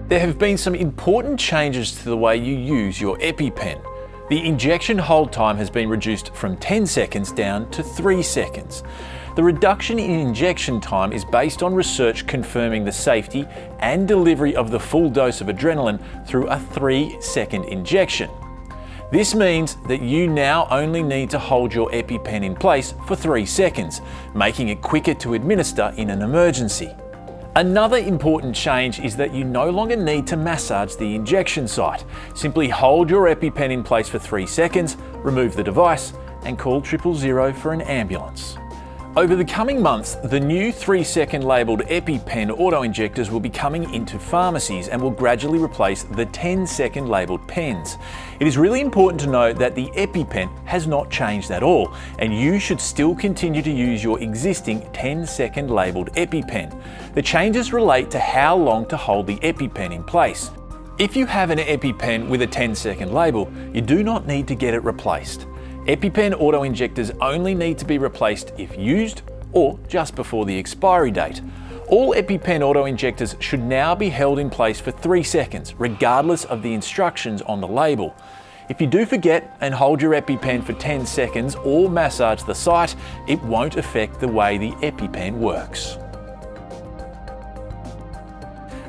There have been some important changes to the way you use your EpiPen. The injection hold time has been reduced from 10 seconds down to 3 seconds. The reduction in injection time is based on research confirming the safety and delivery of the full dose of adrenaline through a 3-second injection. This means that you now only need to hold your EpiPen in place for 3 seconds, making it quicker to administer in an emergency. Another important change is that you no longer need to massage the injection site. Simply hold your EpiPen in place for 3 seconds, remove the device, and call 000 for an ambulance. Over the coming months, the new 3-second labelled EpiPen auto-injectors will be coming into pharmacies and will gradually replace the 10-second labelled pens. It is really important to note that the EpiPen has not changed at all, and you should still continue to use your existing 10-second labelled EpiPen. The changes relate to how long to hold the EpiPen in place. If you have an EpiPen with a 10-second label, you do not need to get it replaced. EpiPen auto-injectors only need to be replaced if used or just before the expiry date. All EpiPen auto-injectors should now be held in place for 3 seconds, regardless of the instructions on the label. If you do forget and hold your EpiPen for 10 seconds or massage the site, it won't affect the way the EpiPen works.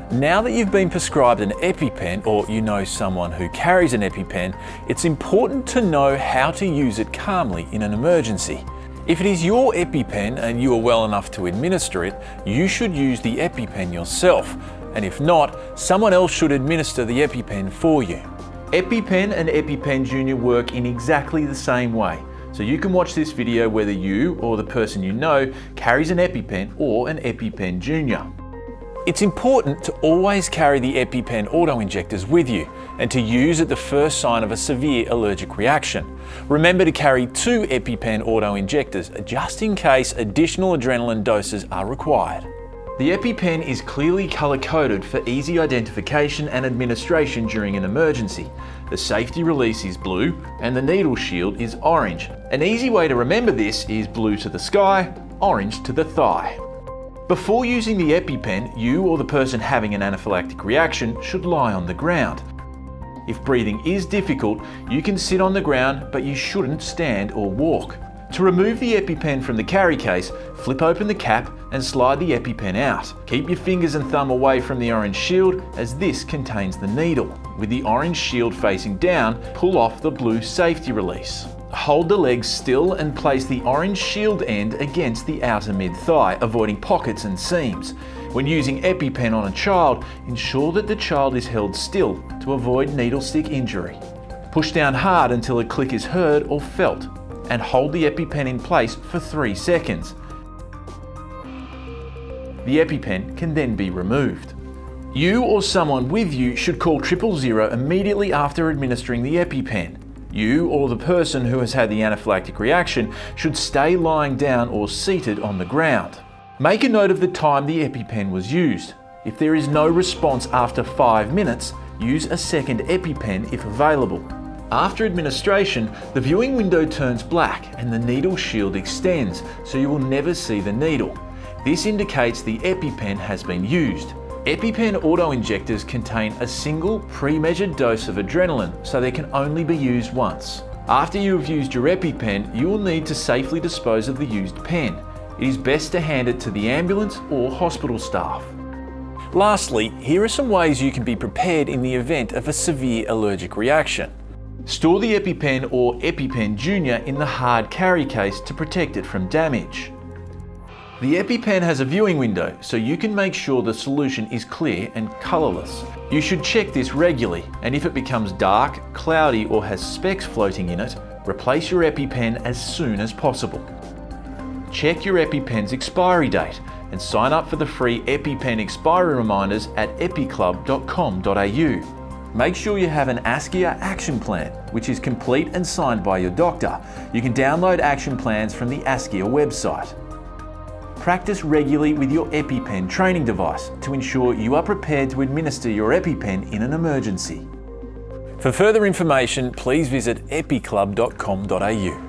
Now that you've been prescribed an EpiPen, or you know someone who carries an EpiPen, it's important to know how to use it calmly in an emergency. If it is your EpiPen and you are well enough to administer it, you should use the EpiPen yourself, and if not, someone else should administer the EpiPen for you. EpiPen and EpiPen Junior work in exactly the same way, so you can watch this video whether you or the person you know carries an EpiPen or an EpiPen Junior. It's important to always carry the EpiPen auto-injectors with you and to use at the first sign of a severe allergic reaction. Remember to carry 2 EpiPen auto-injectors just in case additional adrenaline doses are required. The EpiPen is clearly colour-coded for easy identification and administration during an emergency. The safety release is blue and the needle shield is orange. An easy way to remember this is blue to the sky, orange to the thigh. Before using the EpiPen, you or the person having an anaphylactic reaction should lie on the ground. If breathing is difficult, you can sit on the ground, but you shouldn't stand or walk. To remove the EpiPen from the carry case, flip open the cap and slide the EpiPen out. Keep your fingers and thumb away from the orange shield, as this contains the needle. With the orange shield facing down, pull off the blue safety release. Hold the legs still and place the orange shield end against the outer mid-thigh, avoiding pockets and seams. When using EpiPen on a child, ensure that the child is held still to avoid needle stick injury. Push down hard until a click is heard or felt, and hold the EpiPen in place for 3 seconds. The EpiPen can then be removed. You or someone with you should call 000 immediately after administering the EpiPen. You or the person who has had the anaphylactic reaction should stay lying down or seated on the ground. Make a note of the time the EpiPen was used. If there is no response after 5 minutes, use a second EpiPen if available. After administration, the viewing window turns black and the needle shield extends, so you will never see the needle. This indicates the EpiPen has been used. EpiPen auto-injectors contain a single pre-measured dose of adrenaline, so they can only be used once. After you have used your EpiPen, you will need to safely dispose of the used pen. It is best to hand it to the ambulance or hospital staff. Lastly, here are some ways you can be prepared in the event of a severe allergic reaction. Store the EpiPen or EpiPen Junior in the hard carry case to protect it from damage. The EpiPen has a viewing window, so you can make sure the solution is clear and colourless. You should check this regularly, and if it becomes dark, cloudy or has specks floating in it, replace your EpiPen as soon as possible. Check your EpiPen's expiry date and sign up for the free EpiPen expiry reminders at epiclub.com.au. Make sure you have an Askia action plan, which is complete and signed by your doctor. You can download action plans from the Askia website. Practice regularly with your EpiPen training device to ensure you are prepared to administer your EpiPen in an emergency. For further information, please visit epiclub.com.au.